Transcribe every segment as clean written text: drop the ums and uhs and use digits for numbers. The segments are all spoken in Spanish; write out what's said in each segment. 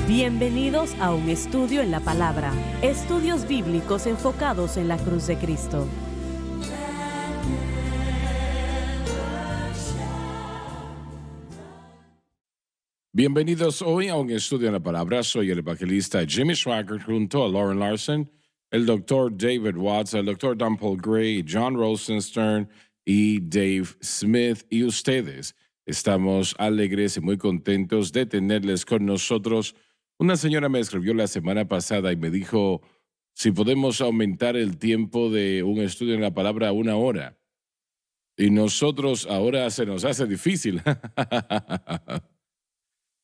Bienvenidos a un estudio en la palabra. Estudios bíblicos enfocados en la cruz de Cristo. Bienvenidos hoy a un estudio en la palabra. Soy el evangelista Jimmy Swaggart junto a Lauren Larson, el doctor David Watts, el doctor Don Paul Gray, John Rosenstern y Dave Smith y ustedes. Estamos alegres y muy contentos de tenerles con nosotros. Una señora me escribió la semana pasada y me dijo si podemos aumentar el tiempo de un estudio en la palabra a 1 hora. Y nosotros ahora se nos hace difícil.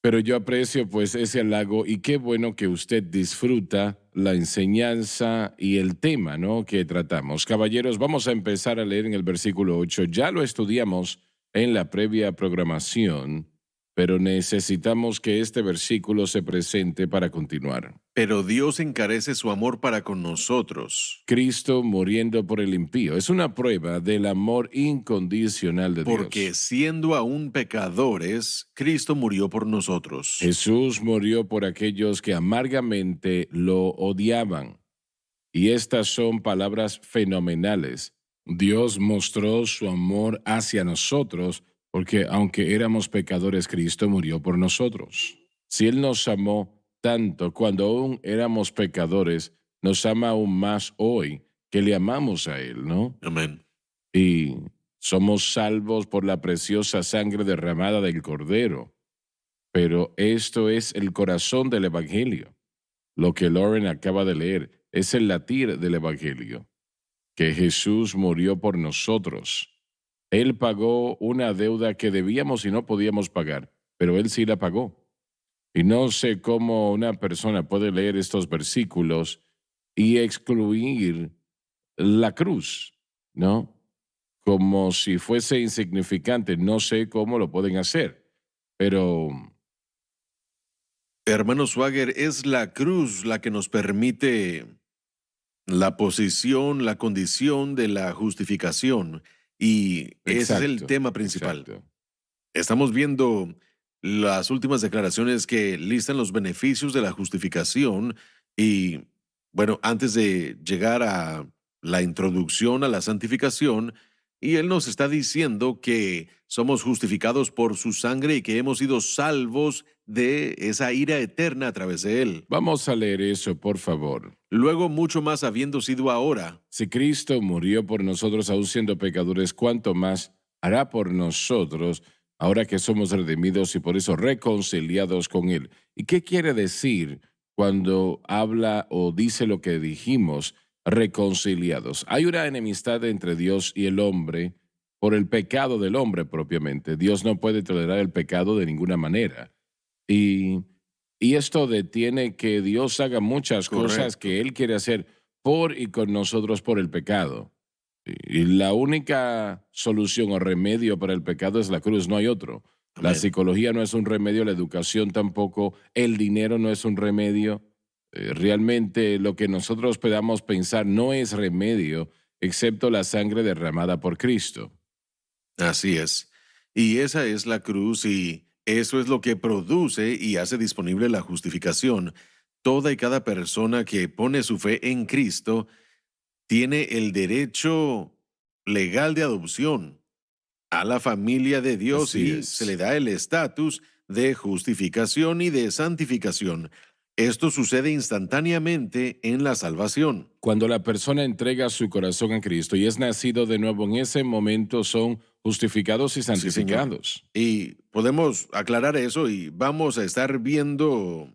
Pero yo aprecio pues ese halago y qué bueno que usted disfruta la enseñanza y el tema, ¿no?, que tratamos. Caballeros, vamos a empezar a leer en el versículo 8. Ya lo estudiamos en la previa programación, pero necesitamos que este versículo se presente para continuar. Pero Dios encarece su amor para con nosotros, Cristo muriendo por el impío es una prueba del amor incondicional de porque Dios. siendo aún pecadores, Cristo murió por nosotros. Jesús murió por aquellos que amargamente lo odiaban. Y estas son palabras fenomenales. Dios mostró su amor hacia nosotros porque aunque éramos pecadores, Cristo murió por nosotros. Si Él nos amó tanto cuando aún éramos pecadores, nos ama aún más hoy que le amamos a Él, ¿no? Amén. Y somos salvos por la preciosa sangre derramada del Cordero. Pero esto es el corazón del Evangelio. Lo que Lauren acaba de leer es el latir del Evangelio, que Jesús murió por nosotros. Él pagó una deuda que debíamos y no podíamos pagar, pero Él sí la pagó. Y no sé cómo una persona puede leer estos versículos y excluir la cruz, ¿no? Como si fuese insignificante. No sé cómo lo pueden hacer, pero Hermano Swagger, es la cruz la que nos permite la posición, la condición de la justificación. Y ese es el tema principal. exacto. Estamos viendo las últimas declaraciones que listan los beneficios de la justificación y, bueno, antes de llegar a la introducción a la santificación, y él nos está diciendo que somos justificados por su sangre y que hemos sido salvos de esa ira eterna a través de él. Vamos a leer eso, por favor. Luego, mucho más habiendo sido ahora, Si Cristo murió por nosotros aún siendo pecadores, ¿cuánto más hará por nosotros ahora que somos redimidos y por eso reconciliados con Él? ¿Y qué quiere decir cuando habla o dice lo que dijimos, reconciliados? Hay una enemistad entre Dios y el hombre por el pecado del hombre propiamente. Dios no puede tolerar el pecado de ninguna manera. Y, y esto detiene que Dios haga muchas cosas correcto. que Él quiere hacer por y con nosotros por el pecado. Y la única solución o remedio para el pecado es la cruz, no hay otro. La Amén. psicología no es un remedio, la educación tampoco, el dinero no es un remedio. Realmente lo que nosotros podamos pensar no es remedio, excepto la sangre derramada por Cristo. Así es. Y esa es la cruz y eso es lo que produce y hace disponible la justificación. Toda y cada persona que pone su fe en Cristo tiene el derecho legal de adopción a la familia de Dios Así y es. se le da el estatus de justificación y de santificación. Esto sucede instantáneamente en la salvación. Cuando la persona entrega su corazón a Cristo y es nacido de nuevo, en ese momento son justificados y Sí, señor. santificados. Y podemos aclarar eso y vamos a estar viendo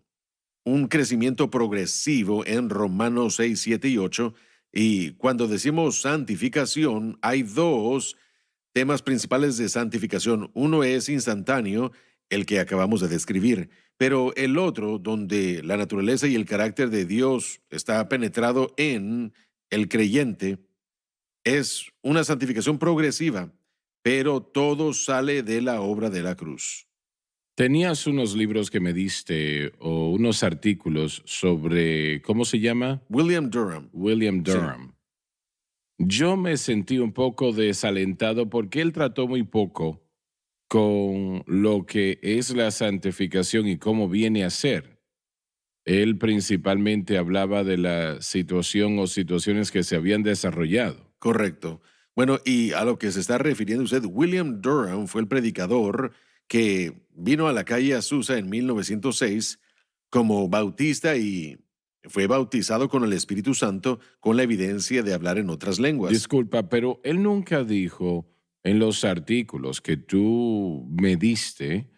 un crecimiento progresivo en Romanos 6, 7 y 8. Y cuando decimos santificación, hay dos temas principales de santificación. Uno es instantáneo, el que acabamos de describir, pero el otro, donde la naturaleza y el carácter de Dios está penetrado en el creyente, es una santificación progresiva, pero todo sale de la obra de la cruz. Tenías unos libros que me diste o unos artículos sobre, ¿cómo se llama? William Durham. William Sí. Durham. Yo me sentí un poco desalentado porque él trató muy poco con lo que es la santificación y cómo viene a ser. Él principalmente hablaba de la situación o situaciones que se habían desarrollado. Correcto. Bueno, y a lo que se está refiriendo usted, William Durham fue el predicador que vino a la calle Azusa en 1906 como bautista y fue bautizado con el Espíritu Santo con la evidencia de hablar en otras lenguas. Disculpa, pero él nunca dijo en los artículos que tú me diste,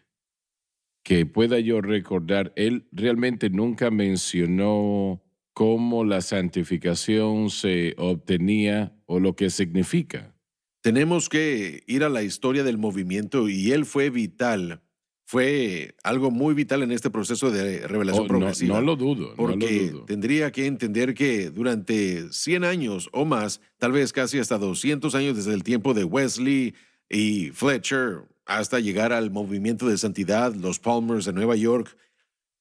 que pueda yo recordar, él realmente nunca mencionó cómo la santificación se obtenía o lo que significa. Tenemos que ir a la historia del movimiento y él fue vital, fue algo muy vital en este proceso de revelación Oh, no, no progresiva, lo dudo, no lo porque dudo. tendría que entender que durante 100 años o más, tal vez casi hasta 200 años desde el tiempo de Wesley y Fletcher, hasta llegar al movimiento de santidad, los Palmers de Nueva York,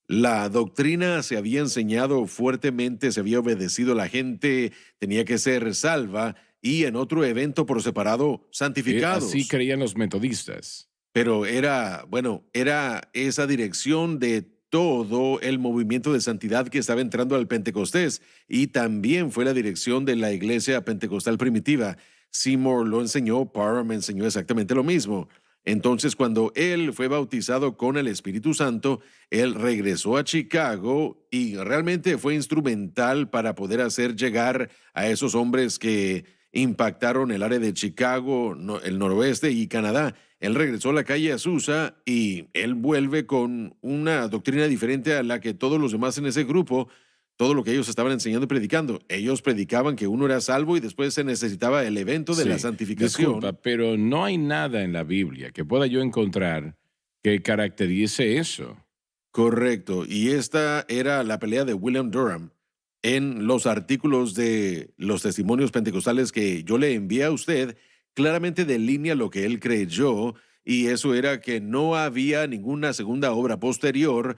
la doctrina se había enseñado fuertemente, se había obedecido, la gente tenía que ser salva y en otro evento por separado Así santificados. creían los metodistas. Pero era, bueno, era esa dirección de todo el movimiento de santidad que estaba entrando al Pentecostés y también fue la dirección de la iglesia pentecostal primitiva. Seymour lo enseñó, Parham enseñó exactamente lo mismo. Entonces, cuando él fue bautizado con el Espíritu Santo, él regresó a Chicago y realmente fue instrumental para poder hacer llegar a esos hombres que impactaron el área de Chicago, el noroeste y Canadá. Él regresó a la calle Azusa y él vuelve con una doctrina diferente a la que todos los demás en ese grupo, todo lo que ellos estaban enseñando y predicando. Ellos predicaban que uno era salvo y después se necesitaba el evento de la Sí, disculpa, santificación. pero no hay nada en la Biblia que pueda yo encontrar que caracterice eso. Correcto. Y esta era la pelea de William Durham. En los artículos de los testimonios pentecostales que yo le envié a usted, claramente delinea lo que él creyó, y eso era que no había ninguna segunda obra posterior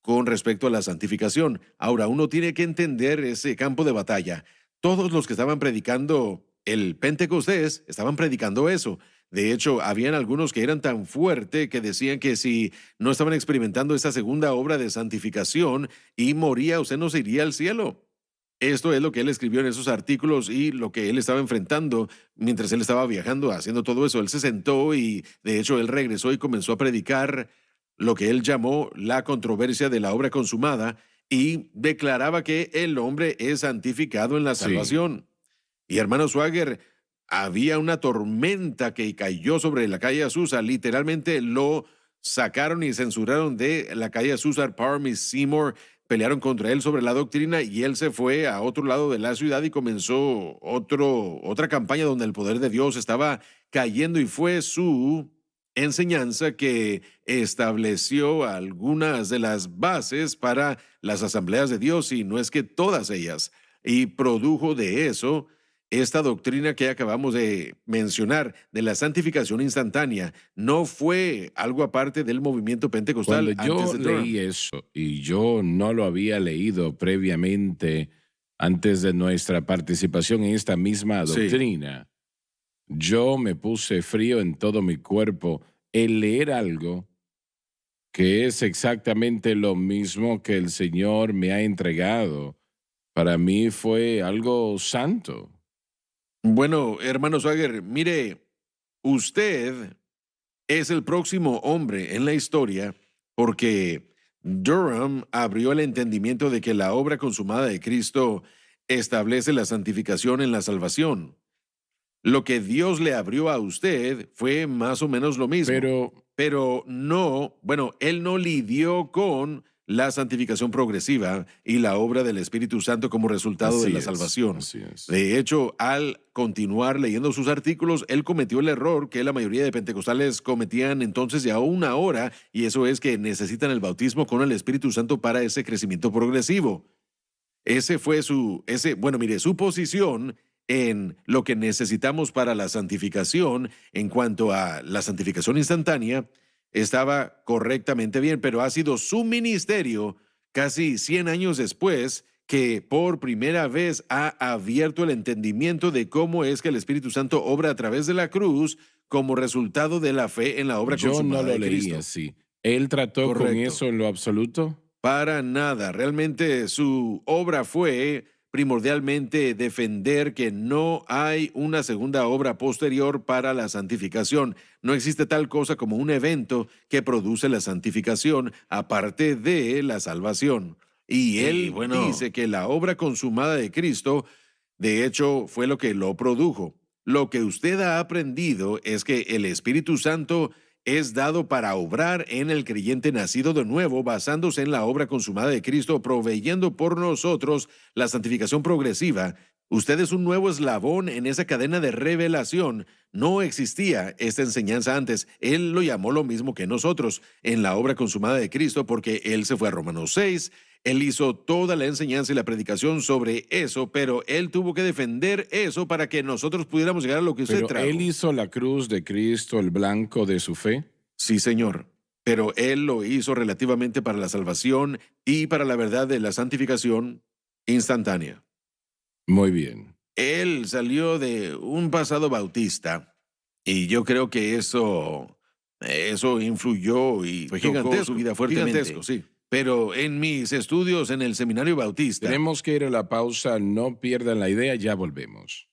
con respecto a la santificación. Ahora, uno tiene que entender ese campo de batalla. Todos los que estaban predicando el Pentecostés estaban predicando eso. De hecho, habían algunos que eran tan fuertes que decían que si no estaban experimentando esta segunda obra de santificación y moría, usted no se iría al cielo. Esto es lo que él escribió en esos artículos y lo que él estaba enfrentando mientras él estaba viajando, haciendo todo eso. Él se sentó y, de hecho, él regresó y comenzó a predicar lo que él llamó la controversia de la obra consumada y declaraba que el hombre es santificado en la Sí, salvación. Y hermano Swagger, había una tormenta que cayó sobre la calle Azusa. Literalmente lo sacaron y censuraron de la calle Azusa. Parham y Seymour pelearon contra él sobre la doctrina y él se fue a otro lado de la ciudad y comenzó otra campaña donde el poder de Dios estaba cayendo y fue su enseñanza que estableció algunas de las bases para las asambleas de Dios y no es que todas ellas, y produjo de eso esta doctrina que acabamos de mencionar de la santificación instantánea. No fue algo aparte del movimiento cuando pentecostal antes yo de leí Durham. eso y yo no lo había leído previamente antes de nuestra participación en esta misma Sí. doctrina, yo me puse frío en todo mi cuerpo el leer algo que es exactamente lo mismo que el Señor me ha entregado. Para mí fue algo santo. Bueno, hermano Swagger, mire, usted es el próximo hombre en la historia porque Durham abrió el entendimiento de que la obra consumada de Cristo establece la santificación en la salvación. Lo que Dios le abrió a usted fue más o menos lo mismo, Pero pero no, bueno, él no lidió con la santificación progresiva y la obra del Espíritu Santo como resultado de así la es, salvación. así es. De hecho, al continuar leyendo sus artículos, él cometió el error que la mayoría de pentecostales cometían entonces y aún ahora, y eso es que necesitan el bautismo con el Espíritu Santo para ese crecimiento progresivo. Ese fue bueno, mire, su posición en lo que necesitamos para la santificación en cuanto a la santificación instantánea estaba correctamente bien, pero ha sido su ministerio casi 100 años después que por primera vez ha abierto el entendimiento de cómo es que el Espíritu Santo obra a través de la cruz como resultado de la fe en la obra Yo no consumada lo de leí Cristo. así. ¿Él trató con Correcto. eso en lo absoluto? para nada. Realmente su obra fue primordialmente defender que no hay una segunda obra posterior para la santificación. No existe tal cosa como un evento que produce la santificación aparte de la salvación. Y él dice que la obra consumada de Cristo, de hecho, fue lo que lo produjo. Lo que usted ha aprendido es que el Espíritu Santo es dado para obrar en el creyente nacido de nuevo, basándose en la obra consumada de Cristo, proveyendo por nosotros la santificación progresiva. Usted es un nuevo eslabón en esa cadena de revelación. No existía esta enseñanza antes. Él lo llamó lo mismo que nosotros en la obra consumada de Cristo, porque él se fue a Romanos 6. Él hizo toda la enseñanza y la predicación sobre eso, pero él tuvo que defender eso para que nosotros pudiéramos llegar a lo que usted Pero trajo. él hizo la cruz de Cristo el blanco de su fe. Sí, señor. Pero él lo hizo relativamente para la salvación y para la verdad de la santificación instantánea. Muy bien. Él salió de un pasado bautista y yo creo que eso influyó y Fue tocó su vida fuertemente. gigantesco, Sí. Pero en mis estudios en el seminario bautista, Tenemos que ir a la pausa. No pierdan la idea. Ya volvemos.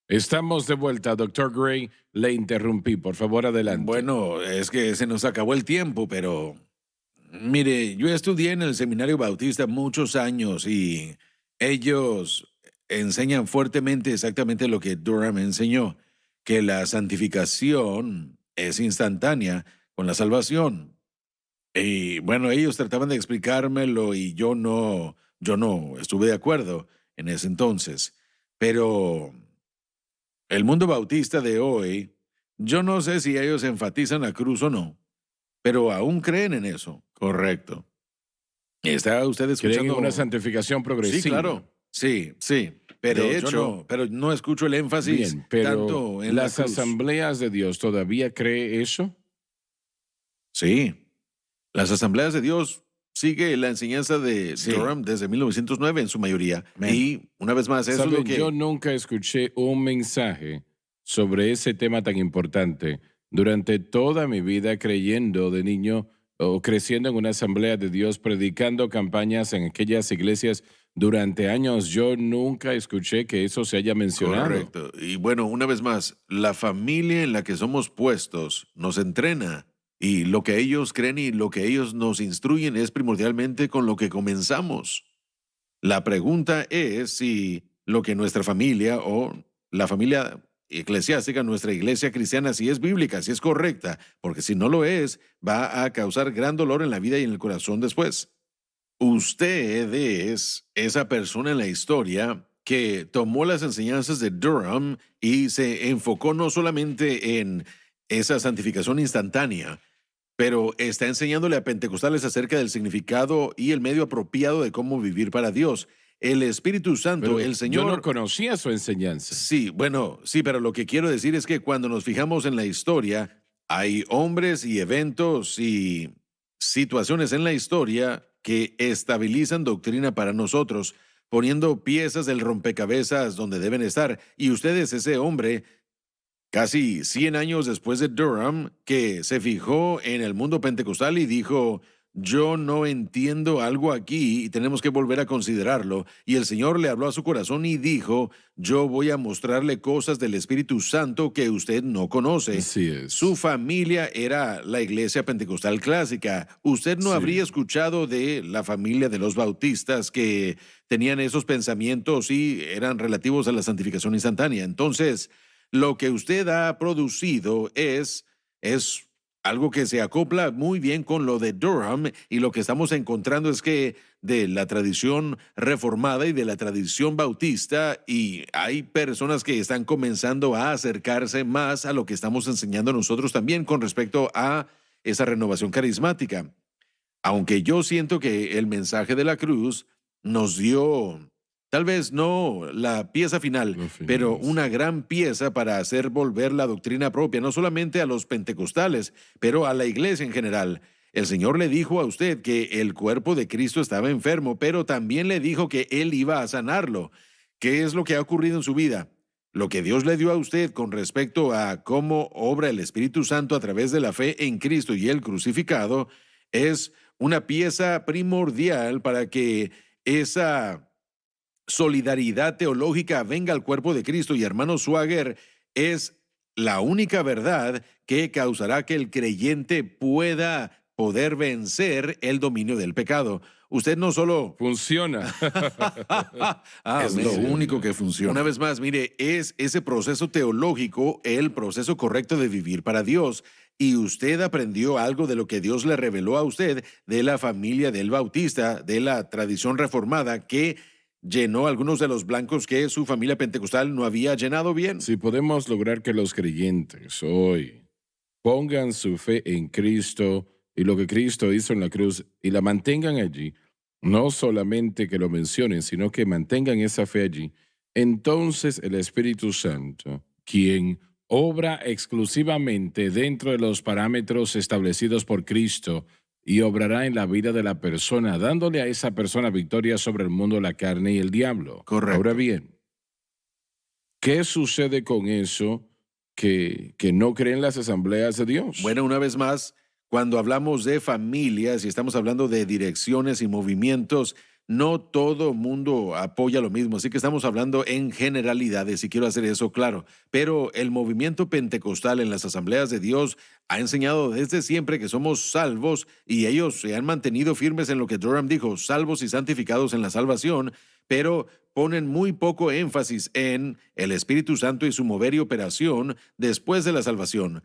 Estamos de vuelta, Dr. Gray. Le interrumpí. Por favor, adelante. bueno, es que se nos acabó el tiempo, pero mire, yo estudié en el seminario bautista muchos años y ellos enseñan fuertemente exactamente lo que Durham enseñó, que la santificación es instantánea con la salvación. Y bueno, ellos trataban de explicármelo y yo no estuve de acuerdo en ese entonces. Pero el mundo bautista de hoy, yo no sé si ellos enfatizan la cruz o no, pero aún creen en eso. Correcto. ¿Está usted ¿Creen en escuchando? una santificación progresiva? Sí, claro. Sí, sí. Pero De yo hecho, pero no escucho el énfasis Bien, pero tanto en ¿las la cruz. asambleas de Dios todavía cree eso? Sí. Las asambleas de Dios sigue la enseñanza de Sí. Durham desde 1909 en su mayoría. Amén. Y una vez más, eso es lo ¿Saben? que... Yo nunca escuché un mensaje sobre ese tema tan importante durante toda mi vida creyendo de niño o creciendo en una asamblea de Dios, predicando campañas en aquellas iglesias durante años. Yo nunca escuché que eso se haya mencionado. Correcto. Y bueno, una vez más, la familia en la que somos puestos nos entrena y lo que ellos creen y lo que ellos nos instruyen es primordialmente con lo que comenzamos. La pregunta es si lo que nuestra familia o la familia eclesiástica, nuestra iglesia cristiana, si es bíblica, si es correcta, porque si no lo es, va a causar gran dolor en la vida y en el corazón después. Usted es esa persona en la historia que tomó las enseñanzas de Durham y se enfocó no solamente en esa santificación instantánea, pero está enseñándole a pentecostales acerca del significado y el medio apropiado de cómo vivir para Dios. El Espíritu Santo, Pero el Señor... yo no conocía su enseñanza. Sí, bueno, sí, pero lo que quiero decir es que cuando nos fijamos en la historia, hay hombres y eventos y situaciones en la historia que estabilizan doctrina para nosotros, poniendo piezas del rompecabezas donde deben estar. Y usted es ese hombre, casi 100 años después de Durham, que se fijó en el mundo pentecostal y dijo: yo no entiendo algo aquí y tenemos que volver a considerarlo. Y el Señor le habló a su corazón y dijo: yo voy a mostrarle cosas del Espíritu Santo que usted no conoce. Así es. Su familia era la iglesia pentecostal clásica. Usted no Sí. habría escuchado de la familia de los bautistas que tenían esos pensamientos y eran relativos a la santificación instantánea. Entonces, lo que usted ha producido es algo que se acopla muy bien con lo de Durham, y lo que estamos encontrando es que de la tradición reformada y de la tradición bautista, y hay personas que están comenzando a acercarse más a lo que estamos enseñando nosotros también con respecto a esa renovación carismática. Aunque yo siento que el mensaje de la cruz nos dio, tal vez no la pieza final, Lo final, pero sí. una gran pieza para hacer volver la doctrina propia, no solamente a los pentecostales, pero a la iglesia en general. El Señor le dijo a usted que el cuerpo de Cristo estaba enfermo, pero también le dijo que Él iba a sanarlo, ¿qué es lo que ha ocurrido en su vida? Lo que Dios le dio a usted con respecto a cómo obra el Espíritu Santo a través de la fe en Cristo y el crucificado es una pieza primordial para que esa solidaridad teológica venga al cuerpo de Cristo. Y hermano Swagger, es la única verdad que causará que el creyente pueda poder vencer el dominio del pecado. Usted no solo... Funciona. Es lo Amén. único que funciona. Una vez más, mire, es ese proceso teológico el proceso correcto de vivir para Dios. Y usted aprendió algo de lo que Dios le reveló a usted de la familia del Bautista, de la tradición reformada, que llenó algunos de los blancos que su familia pentecostal no había llenado bien. Si podemos lograr que los creyentes hoy pongan su fe en Cristo y lo que Cristo hizo en la cruz y la mantengan allí, no solamente que lo mencionen, sino que mantengan esa fe allí, entonces el Espíritu Santo, quien obra exclusivamente dentro de los parámetros establecidos por Cristo y obrará en la vida de la persona, dándole a esa persona victoria sobre el mundo, la carne y el diablo. Correcto. Ahora bien, ¿qué sucede con eso que no creen las asambleas de Dios? Bueno, una vez más, cuando hablamos de familias y estamos hablando de direcciones y movimientos, no todo mundo apoya lo mismo, así que estamos hablando en generalidades y quiero hacer eso claro. Pero el movimiento pentecostal en las asambleas de Dios ha enseñado desde siempre que somos salvos y ellos se han mantenido firmes en lo que Durham dijo, salvos y santificados en la salvación, pero ponen muy poco énfasis en el Espíritu Santo y su mover y operación después de la salvación.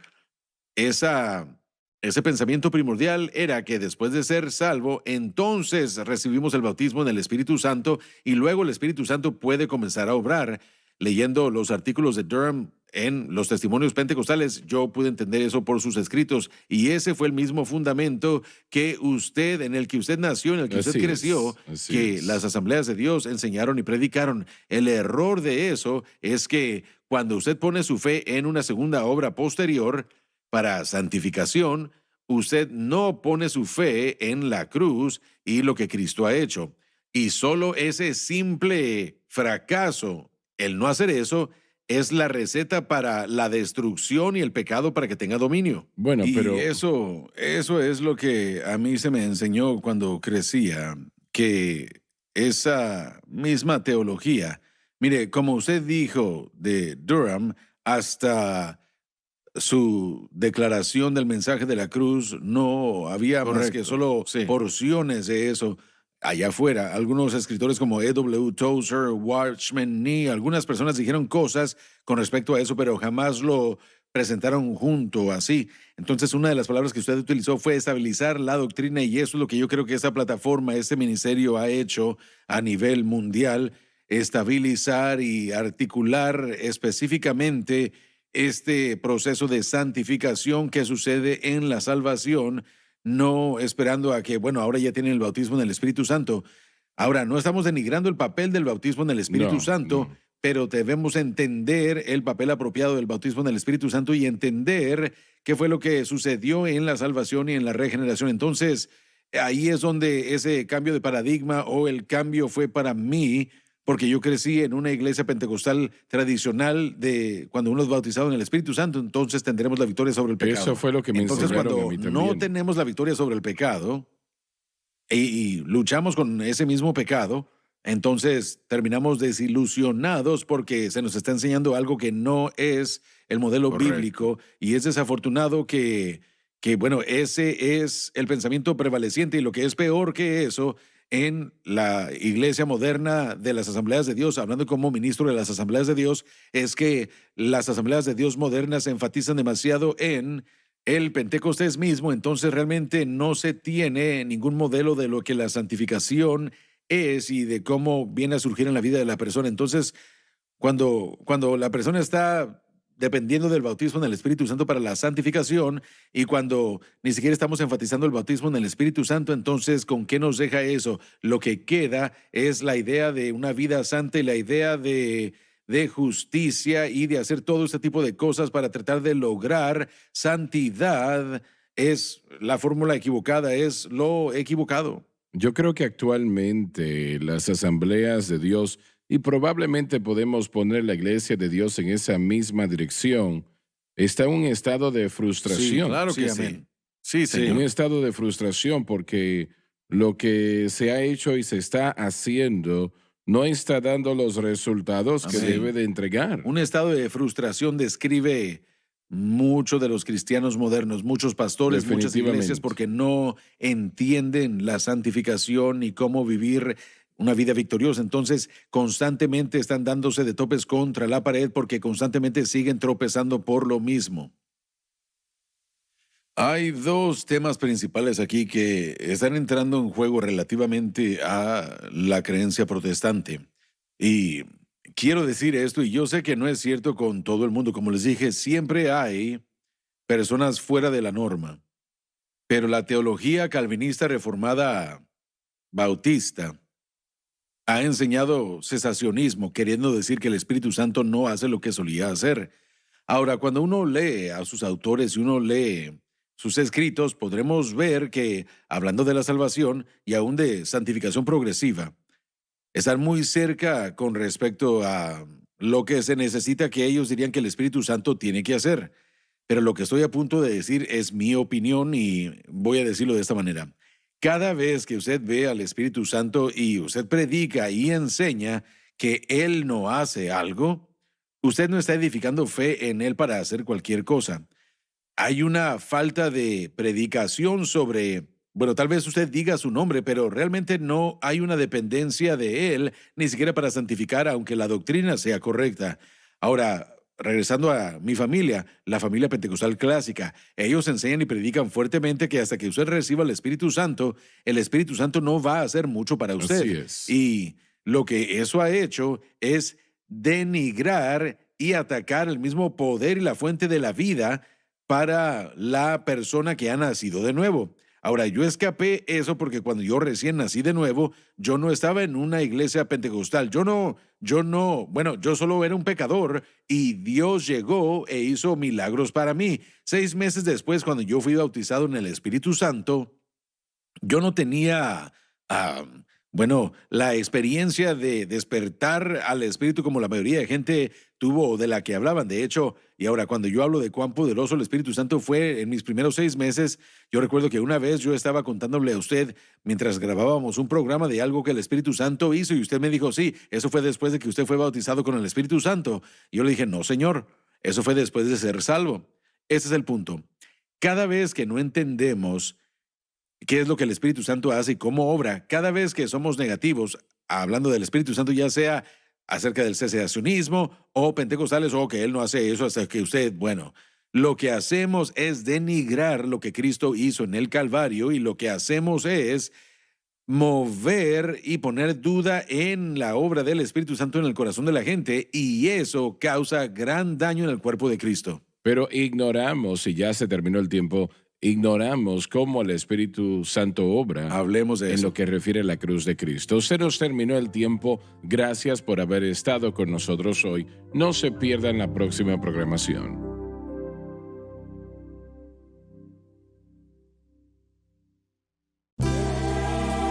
Ese pensamiento primordial era que después de ser salvo, entonces recibimos el bautismo en el Espíritu Santo y luego el Espíritu Santo puede comenzar a obrar. Leyendo los artículos de Durham en los testimonios pentecostales, yo pude entender eso por sus escritos y ese fue el mismo fundamento que usted, en el que usted nació, en el que usted Así creció, es, así que es. las asambleas de Dios enseñaron y predicaron. El error de eso es que cuando usted pone su fe en una segunda obra posterior, para santificación, usted no pone su fe en la cruz y lo que Cristo ha hecho. Y solo ese simple fracaso, el no hacer eso, es la receta para la destrucción y el pecado para que tenga dominio. Bueno, Y pero eso es lo que a mí se me enseñó cuando crecía, que esa misma teología, mire, como usted dijo de Durham, hasta su declaración del mensaje de la cruz, no había más que Correcto, solo sí. porciones de eso allá afuera. Algunos escritores como E.W. Tozer, Watchman Nee, algunas personas dijeron cosas con respecto a eso, pero jamás lo presentaron junto así. Entonces, una de las palabras que usted utilizó fue estabilizar la doctrina y eso es lo que yo creo que esta plataforma, este ministerio ha hecho a nivel mundial, estabilizar y articular específicamente este proceso de santificación que sucede en la salvación, no esperando a que, bueno, ahora ya tienen el bautismo en el Espíritu Santo. Ahora, no estamos denigrando el papel del bautismo en el Espíritu No, Santo, no. pero debemos entender el papel apropiado del bautismo en el Espíritu Santo y entender qué fue lo que sucedió en la salvación y en la regeneración. Entonces, ahí es donde ese cambio de paradigma o el cambio fue para mí, porque yo crecí en una iglesia pentecostal tradicional de cuando uno es bautizado en el Espíritu Santo, entonces tendremos la victoria sobre el pecado. Eso fue lo que me Entonces, enseñaron a cuando mí no también. tenemos la victoria sobre el pecado y luchamos con ese mismo pecado, entonces terminamos desilusionados porque se nos está enseñando algo que no es el modelo Correcto. bíblico y es desafortunado bueno, ese es el pensamiento prevaleciente y lo que es peor que eso en la iglesia moderna de las asambleas de Dios, hablando como ministro de las asambleas de Dios, es que las asambleas de Dios modernas se enfatizan demasiado en el Pentecostés mismo, entonces realmente no se tiene ningún modelo de lo que la santificación es y de cómo viene a surgir en la vida de la persona. Entonces, cuando la persona está dependiendo del bautismo en el Espíritu Santo para la santificación y cuando ni siquiera estamos enfatizando el bautismo en el Espíritu Santo, entonces, ¿con qué nos deja eso? Lo que queda es la idea de una vida santa y la idea de justicia y de hacer todo este tipo de cosas para tratar de lograr santidad. Es la fórmula equivocada, es lo equivocado. Yo creo que actualmente las asambleas de Dios y probablemente podemos poner la iglesia de Dios en esa misma dirección, está en un estado de Sí, frustración. claro que amén. sí. Sí, En un señor. estado de frustración porque lo que se ha hecho y se está haciendo no está dando los resultados que Amén. debe de entregar. Un estado de frustración describe muchos de los cristianos modernos, muchos pastores, muchas iglesias, Definitivamente. porque no entienden la santificación y cómo vivir una vida victoriosa. Entonces, constantemente están dándose de topes contra la pared porque constantemente siguen tropezando por lo mismo. Hay dos temas principales aquí que están entrando en juego relativamente a la creencia protestante. Y quiero decir esto, y yo sé que no es cierto con todo el mundo. Como les dije, siempre hay personas fuera de la norma. Pero la teología calvinista reformada bautista ha enseñado cesacionismo, queriendo decir que el Espíritu Santo no hace lo que solía hacer. Ahora, cuando uno lee a sus autores y uno lee sus escritos, podremos ver que, hablando de la salvación y aún de santificación progresiva, están muy cerca con respecto a lo que se necesita que ellos dirían que el Espíritu Santo tiene que hacer. Pero lo que estoy a punto de decir es mi opinión y voy a decirlo de esta manera. Cada vez que usted ve al Espíritu Santo y usted predica y enseña que Él no hace algo, usted no está edificando fe en Él para hacer cualquier cosa. Hay una falta de predicación sobre, bueno, tal vez usted diga su nombre, pero realmente no hay una dependencia de Él, ni siquiera para santificar, aunque la doctrina sea correcta. Ahora, regresando a mi familia, la familia pentecostal clásica, ellos enseñan y predican fuertemente que hasta que usted reciba el Espíritu Santo no va a hacer mucho para usted. Así es. Y lo que eso ha hecho es denigrar y atacar el mismo poder y la fuente de la vida para la persona que ha nacido de nuevo. Ahora, yo escapé eso porque cuando yo recién nací de nuevo, yo no estaba en una iglesia pentecostal. Yo solo era un pecador y Dios llegó e hizo milagros para mí. 6 meses después, cuando yo fui bautizado en el Espíritu Santo, yo no tenía, la experiencia de despertar al Espíritu como la mayoría de gente tuvo o de la que hablaban. De hecho, y ahora cuando yo hablo de cuán poderoso el Espíritu Santo fue en mis primeros 6 meses, yo recuerdo que una vez yo estaba contándole a usted mientras grabábamos un programa de algo que el Espíritu Santo hizo y usted me dijo, sí, eso fue después de que usted fue bautizado con el Espíritu Santo. Y yo le dije, no, señor, eso fue después de ser salvo. Ese es el punto. Cada vez que no entendemos qué es lo que el Espíritu Santo hace y cómo obra, cada vez que somos negativos, hablando del Espíritu Santo, ya sea acerca del cesacionismo o pentecostales, o que Él no hace eso hasta que usted, lo que hacemos es denigrar lo que Cristo hizo en el Calvario y lo que hacemos es mover y poner duda en la obra del Espíritu Santo en el corazón de la gente y eso causa gran daño en el cuerpo de Cristo. Pero ignoramos, y ya se terminó el tiempo, ignoramos cómo el Espíritu Santo obra Hablemos de en eso. lo que refiere a la cruz de Cristo. Se nos terminó el tiempo. Gracias por haber estado con nosotros hoy. No se pierdan la próxima programación.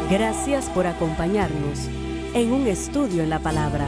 Gracias por acompañarnos en un estudio en la palabra.